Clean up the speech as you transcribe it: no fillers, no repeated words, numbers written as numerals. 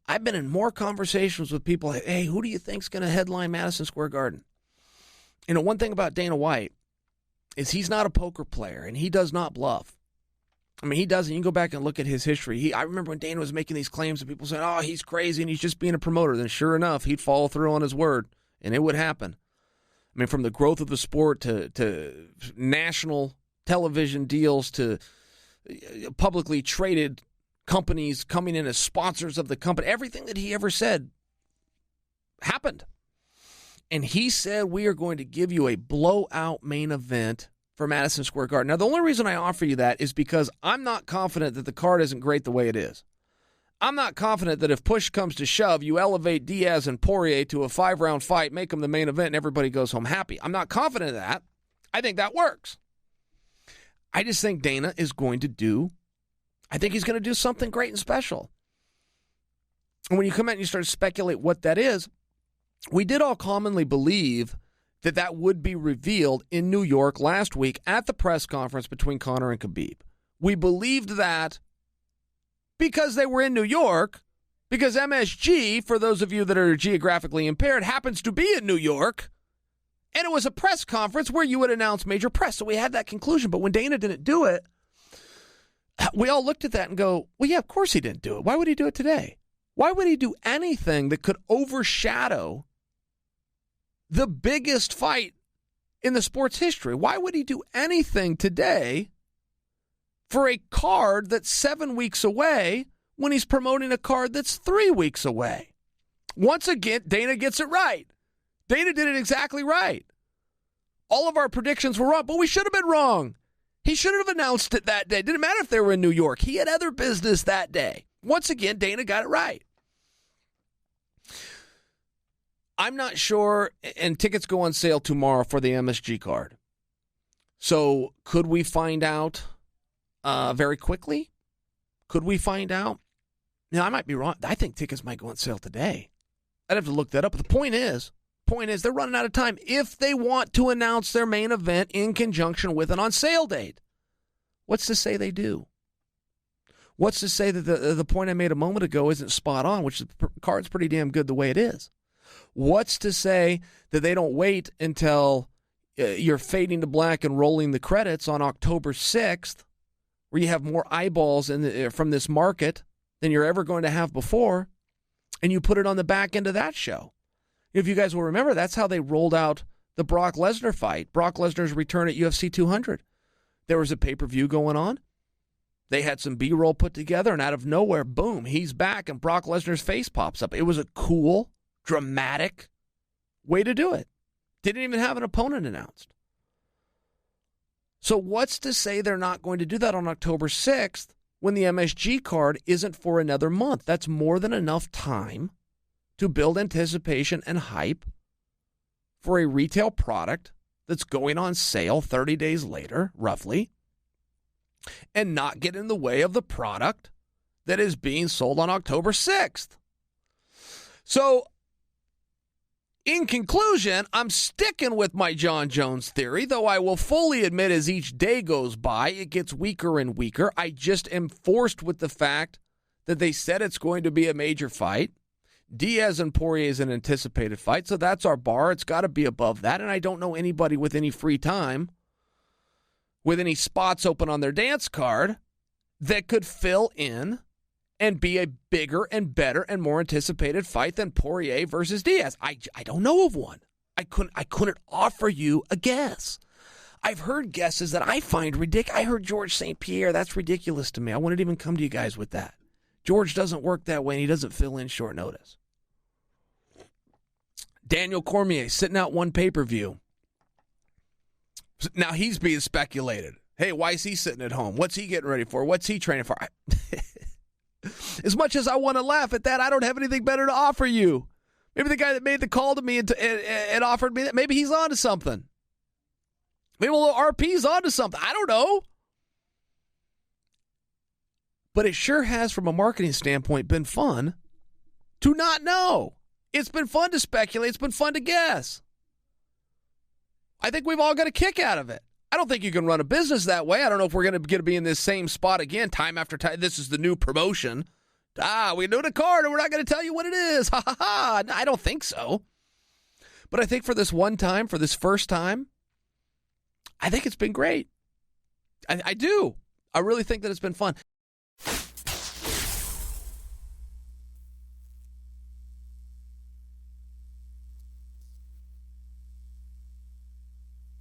I've been in more conversations with people, hey, who do you think's going to headline Madison Square Garden? You know, one thing about Dana White is he's not a poker player, and he does not bluff. I mean, he doesn't. You can go back and look at his history. I remember when Dana was making these claims and people saying, oh, he's crazy and he's just being a promoter. Then sure enough, he'd follow through on his word, and it would happen. I mean, from the growth of the sport to national television deals to publicly traded companies coming in as sponsors of the company, everything that he ever said happened. And he said, we are going to give you a blowout main event for Madison Square Garden. Now, the only reason I offer you that is because I'm not confident that the card isn't great the way it is. I'm not confident that if push comes to shove, you elevate Diaz and Poirier to a 5-round fight, make them the main event, and everybody goes home happy. I'm not confident of that. I think that works. I just think Dana is going to do, I think he's going to do something great and special. And when you come out and you start to speculate what that is, we did all commonly believe that that would be revealed in New York last week at the press conference between Conor and Khabib. We believed that because they were in New York, because MSG, for those of you that are geographically impaired, happens to be in New York, and it was a press conference where you would announce major press. So we had that conclusion. But when Dana didn't do it, we all looked at that and go, well, yeah, of course he didn't do it. Why would he do it today? Why would he do anything that could overshadow the biggest fight in the sport's history? Why would he do anything today for a card that's 7 weeks away when he's promoting a card that's 3 weeks away? Once again, Dana gets it right. Dana did it exactly right. All of our predictions were wrong, but we should have been wrong. He should have announced it that day. It didn't matter if they were in New York. He had other business that day. Once again, Dana got it right. I'm not sure, and tickets go on sale tomorrow for the MSG card. So could we find out very quickly? Could we find out? Now, I might be wrong. I think tickets might go on sale today. I'd have to look that up. But the point is they're running out of time if they want to announce their main event in conjunction with an on-sale date. What's to say they do? What's to say that the point I made a moment ago isn't spot on, which the card's pretty damn good the way it is? What's to say that they don't wait until you're fading to black and rolling the credits on October 6th, where you have more eyeballs from this market than you're ever going to have before, and you put it on the back end of that show? If you guys will remember, that's how they rolled out the Brock Lesnar fight, Brock Lesnar's return at UFC 200. There was a pay-per-view going on. They had some B-roll put together, and out of nowhere, boom, he's back, and Brock Lesnar's face pops up. It was a cool, dramatic way to do it. Didn't even have an opponent announced. So what's to say they're not going to do that on October 6th when the MSG card isn't for another month? That's more than enough time to build anticipation and hype for a retail product that's going on sale 30 days later, roughly, and not get in the way of the product that is being sold on October 6th. So, in conclusion, I'm sticking with my John Jones theory, though I will fully admit as each day goes by, it gets weaker and weaker. I just am forced with the fact that they said it's going to be a major fight. Diaz and Poirier is an anticipated fight, so that's our bar. It's got to be above that, and I don't know anybody with any free time, with any spots open on their dance card, that could fill in and be a bigger and better and more anticipated fight than Poirier versus Diaz. I don't know of one. I couldn't offer you a guess. I've heard guesses that I find ridiculous. I heard George St. Pierre. That's ridiculous to me. I wouldn't even come to you guys with that. George doesn't work that way, and he doesn't fill in short notice. Daniel Cormier sitting out one pay-per-view. Now he's being speculated. Hey, why is he sitting at home? What's he getting ready for? What's he training for? As much as I want to laugh at that, I don't have anything better to offer you. Maybe the guy that made the call to me and offered me that, maybe he's on to something. Maybe a little RP's on to something. I don't know. But it sure has, from a marketing standpoint, been fun to not know. It's been fun to speculate. It's been fun to guess. I think we've all got a kick out of it. I don't think you can run a business that way. I don't know if we're going to be in this same spot again time after time. This is the new promotion. We know the card and we're not going to tell you what it is. Ha ha ha. I don't think so. But I think for this one time, for this first time, I think it's been great. I do. I really think that it's been fun.